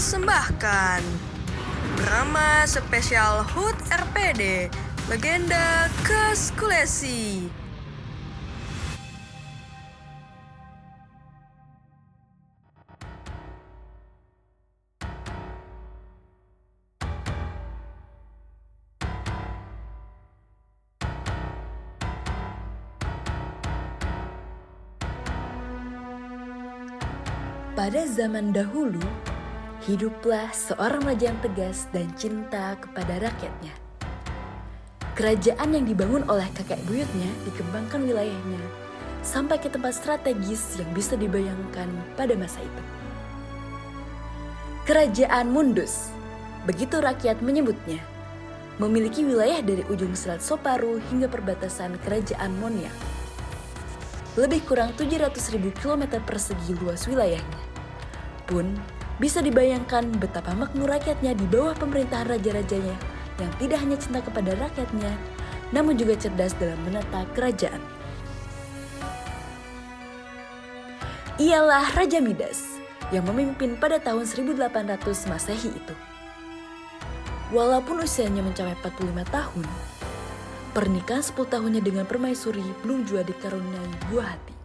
mempersembahkan drama spesial HUT RPD Legenda Keskulesi. Pada zaman dahulu, hiduplah seorang raja yang tegas dan cinta kepada rakyatnya. Kerajaan yang dibangun oleh kakek buyutnya dikembangkan wilayahnya sampai ke tempat strategis yang bisa dibayangkan pada masa itu. Kerajaan Mundus, begitu rakyat menyebutnya, memiliki wilayah dari ujung Selat Soparu hingga perbatasan Kerajaan Monya. Lebih kurang 700.000 km persegi luas wilayahnya. Pun bisa dibayangkan betapa makmur rakyatnya di bawah pemerintahan raja-rajanya yang tidak hanya cinta kepada rakyatnya, namun juga cerdas dalam menata kerajaan. Ialah Raja Midas yang memimpin pada tahun 1800 Masehi itu. Walaupun usianya mencapai 45 tahun, pernikahan 10 tahunnya dengan permaisuri belum juga dikaruniai buah hati.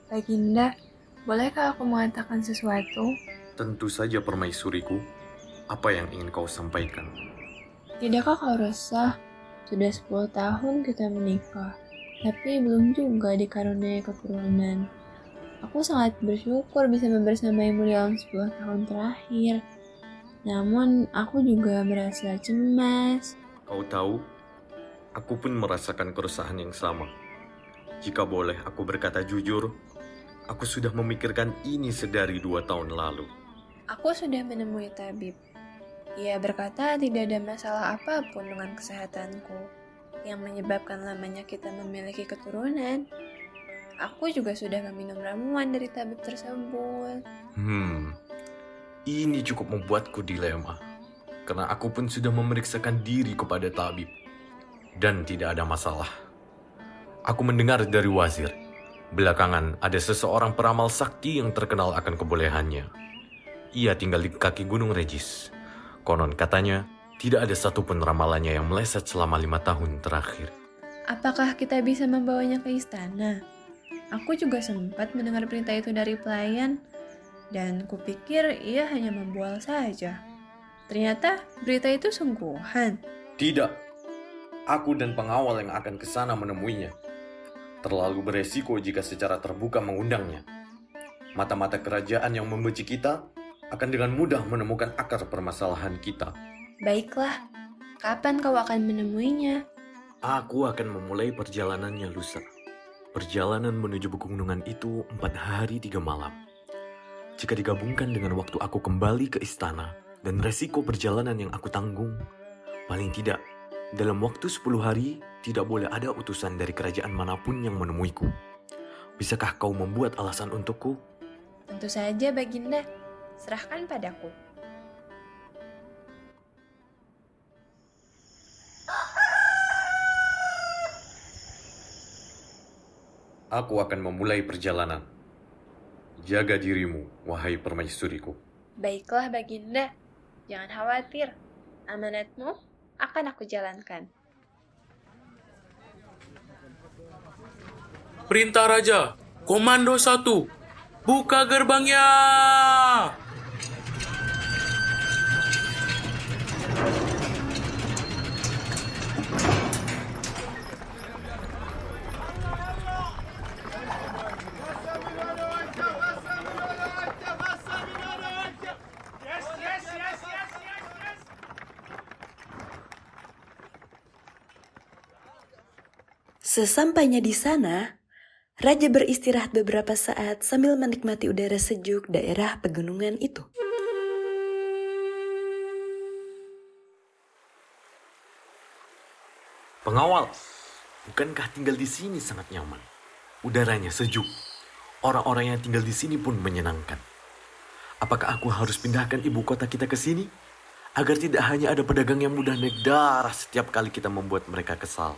Baginda, bolehkah aku mengatakan sesuatu? Tentu saja permaisuriku, apa yang ingin kau sampaikan? Tidakkah kau resah? Sudah 10 tahun kita menikah, tapi belum juga dikaruniai keturunan. Aku sangat bersyukur bisa membersamaimu dalam 10 tahun terakhir. Namun, aku juga merasa cemas. Kau tahu, aku pun merasakan keresahan yang sama. Jika boleh aku berkata jujur, aku sudah memikirkan ini sedari 2 tahun lalu. Aku sudah menemui tabib. Ia berkata tidak ada masalah apapun dengan kesehatanku yang menyebabkan lamanya kita memiliki keturunan. Aku juga sudah meminum ramuan dari tabib tersebut. Ini cukup membuatku dilema. Karena aku pun sudah memeriksakan diri kepada tabib. Dan tidak ada masalah. Aku mendengar dari wazir. Belakangan ada seseorang peramal sakti yang terkenal akan kebolehannya. Ia tinggal di kaki Gunung Regis. Konon katanya, tidak ada satupun ramalannya yang meleset selama 5 tahun terakhir. Apakah kita bisa membawanya ke istana? Aku juga sempat mendengar berita itu dari pelayan, dan kupikir ia hanya membual saja. Ternyata berita itu sungguhan. Tidak. Aku dan pengawal yang akan ke sana menemuinya. Terlalu beresiko jika secara terbuka mengundangnya. Mata-mata kerajaan yang membenci kita akan dengan mudah menemukan akar permasalahan kita. Baiklah, kapan kau akan menemuinya? Aku akan memulai perjalanannya lusa. Perjalanan menuju pegunungan itu 4 hari 3 malam. Jika digabungkan dengan waktu aku kembali ke istana dan resiko perjalanan yang aku tanggung, paling tidak, dalam waktu 10 hari tidak boleh ada utusan dari kerajaan manapun yang menemuiku. Bisakah kau membuat alasan untukku? Tentu saja, Baginda. Serahkan padaku. Aku akan memulai perjalanan. Jaga dirimu, wahai permaisuriku. Baiklah, Baginda. Jangan khawatir. Amanatmu akan aku jalankan. Perintah Raja, Komando 1, buka gerbangnya! Sesampainya di sana, Raja beristirahat beberapa saat sambil menikmati udara sejuk daerah pegunungan itu. Pengawal, Bukankah tinggal di sini sangat nyaman? Udaranya sejuk. Orang-orang yang tinggal di sini pun menyenangkan. Apakah aku harus pindahkan ibu kota kita ke sini? Agar tidak hanya ada pedagang yang mudah naik darah setiap kali kita membuat mereka kesal.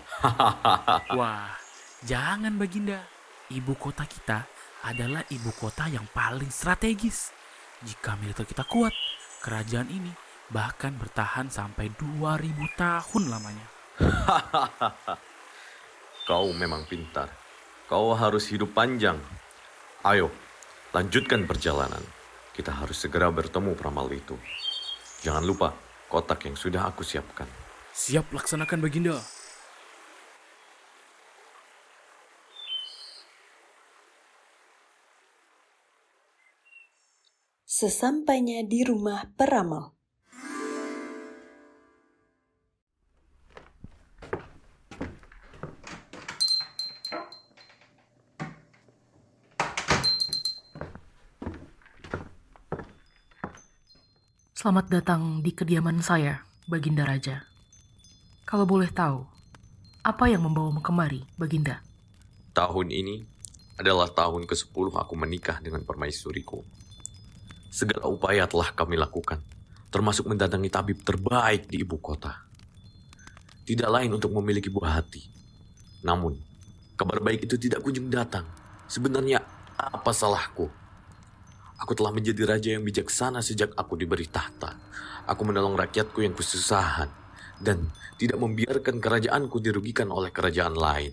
Wah, jangan Baginda. Ibu kota kita adalah ibu kota yang paling strategis. Jika militer kita kuat, kerajaan ini bahkan bertahan sampai 2000 tahun lamanya. Kau memang pintar. Kau harus hidup panjang. Ayo, lanjutkan perjalanan. Kita harus segera bertemu peramal itu. Jangan lupa kotak yang sudah aku siapkan. Siap laksanakan Baginda. Sesampainya di rumah peramal, Selamat datang di kediaman saya, Baginda Raja. Kalau boleh tahu, apa yang membawamu kemari, Baginda? Tahun ini adalah tahun ke-10 aku menikah dengan permaisuriku. Segala upaya telah kami lakukan, termasuk mendatangi tabib terbaik di ibu kota. Tidak lain untuk memiliki buah hati. Namun, kabar baik itu tidak kunjung datang. Sebenarnya, apa salahku? Aku telah menjadi raja yang bijaksana sejak aku diberi tahta. Aku menolong rakyatku yang kesusahan dan tidak membiarkan kerajaanku dirugikan oleh kerajaan lain.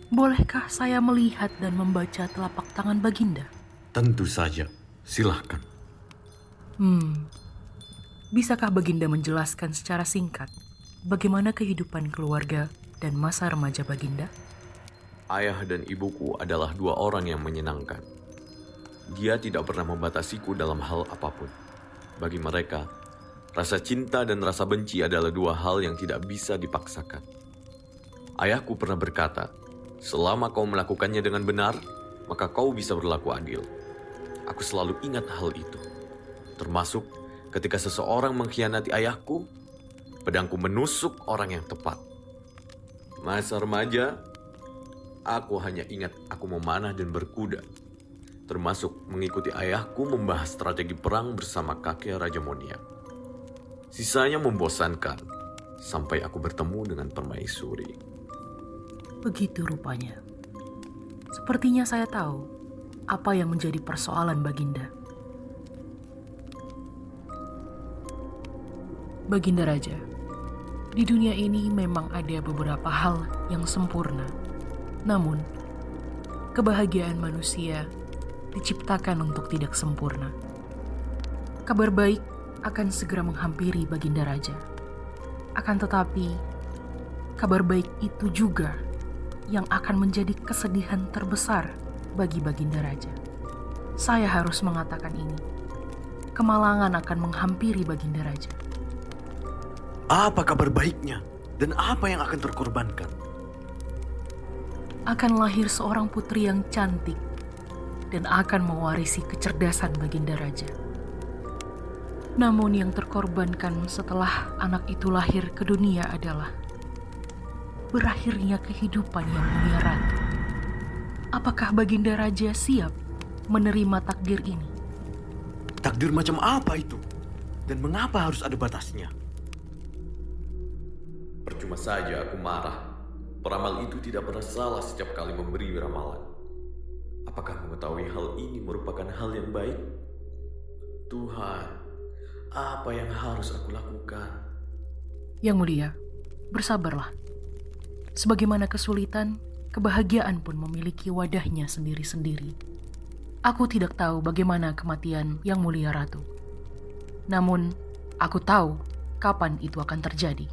Bolehkah saya melihat dan membaca telapak tangan Baginda? Tentu saja, silahkan. Bisakah Baginda menjelaskan secara singkat bagaimana kehidupan keluarga dan masa remaja Baginda? Ayah dan ibuku adalah dua orang yang menyenangkan. Dia tidak pernah membatasiku dalam hal apapun. Bagi mereka, rasa cinta dan rasa benci adalah dua hal yang tidak bisa dipaksakan. Ayahku pernah berkata, selama kau melakukannya dengan benar, maka kau bisa berlaku adil. Aku selalu ingat hal itu. Termasuk ketika seseorang mengkhianati ayahku, pedangku menusuk orang yang tepat. Masa remaja, aku hanya ingat aku memanah dan berkuda. Termasuk mengikuti ayahku membahas strategi perang bersama kakek Raja Monia. Sisanya membosankan, sampai aku bertemu dengan permaisuri. Begitu rupanya. Sepertinya saya tahu apa yang menjadi persoalan Baginda. Baginda Raja, di dunia ini memang ada beberapa hal yang sempurna. Namun, kebahagiaan manusia diciptakan untuk tidak sempurna. Kabar baik akan segera menghampiri Baginda Raja. Akan tetapi, kabar baik itu juga yang akan menjadi kesedihan terbesar bagi Baginda Raja. Saya harus mengatakan ini. Kemalangan akan menghampiri Baginda Raja. Apa kabar baiknya? Dan apa yang akan terkorbankan? Akan lahir seorang putri yang cantik dan akan mewarisi kecerdasan Baginda Raja. Namun yang terkorbankan setelah anak itu lahir ke dunia adalah berakhirnya kehidupan yang mulia ratu. Apakah Baginda Raja siap menerima takdir ini? Takdir macam apa itu? Dan mengapa harus ada batasnya? Percuma saja aku marah. Peramal itu tidak pernah salah setiap kali memberi ramalan. Apakah mengetahui hal ini merupakan hal yang baik? Tuhan, apa yang harus aku lakukan? Yang mulia, bersabarlah. Sebagaimana kesulitan, kebahagiaan pun memiliki wadahnya sendiri-sendiri. Aku tidak tahu bagaimana kematian Yang Mulia Ratu. Namun, aku tahu kapan itu akan terjadi.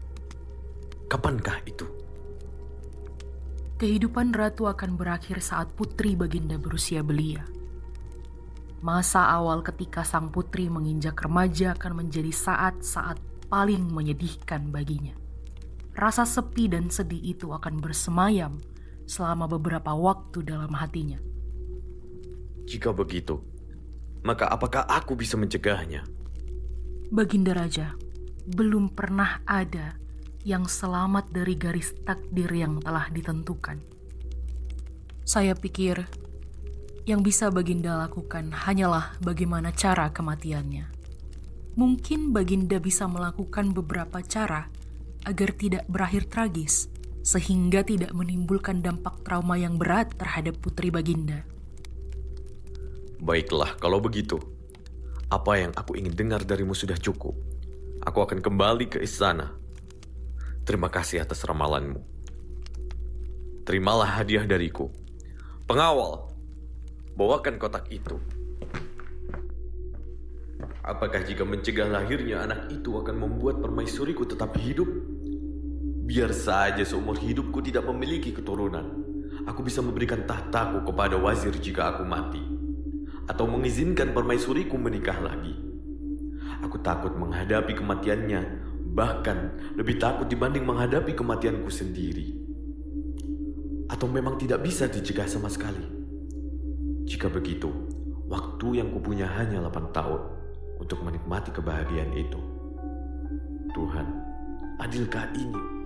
Kapankah itu? Kehidupan ratu akan berakhir saat putri Baginda berusia belia. Masa awal ketika sang putri menginjak remaja akan menjadi saat-saat paling menyedihkan baginya. Rasa sepi dan sedih itu akan bersemayam selama beberapa waktu dalam hatinya. Jika begitu, maka apakah aku bisa mencegahnya? Baginda Raja, belum pernah ada yang selamat dari garis takdir yang telah ditentukan. Saya pikir yang bisa Baginda lakukan hanyalah bagaimana cara kematiannya. Mungkin Baginda bisa melakukan beberapa cara agar tidak berakhir tragis, sehingga tidak menimbulkan dampak trauma yang berat terhadap putri Baginda. Baiklah, kalau begitu. Apa yang aku ingin dengar darimu sudah cukup. Aku akan kembali ke istana. Terima kasih atas ramalanmu. Terimalah hadiah dariku. Pengawal, bawakan kotak itu. Apakah jika mencegah lahirnya anak itu akan membuat permaisuriku tetap hidup? Biar saja seumur hidupku tidak memiliki keturunan. Aku bisa memberikan tahtaku kepada wazir jika aku mati. Atau mengizinkan permaisuriku menikah lagi. Aku takut menghadapi kematiannya, bahkan lebih takut dibanding menghadapi kematianku sendiri. Atau memang tidak bisa dicegah sama sekali. Jika begitu, waktu yang kupunya hanya 8 tahun untuk menikmati kebahagiaan itu. Tuhan, adilkah ini?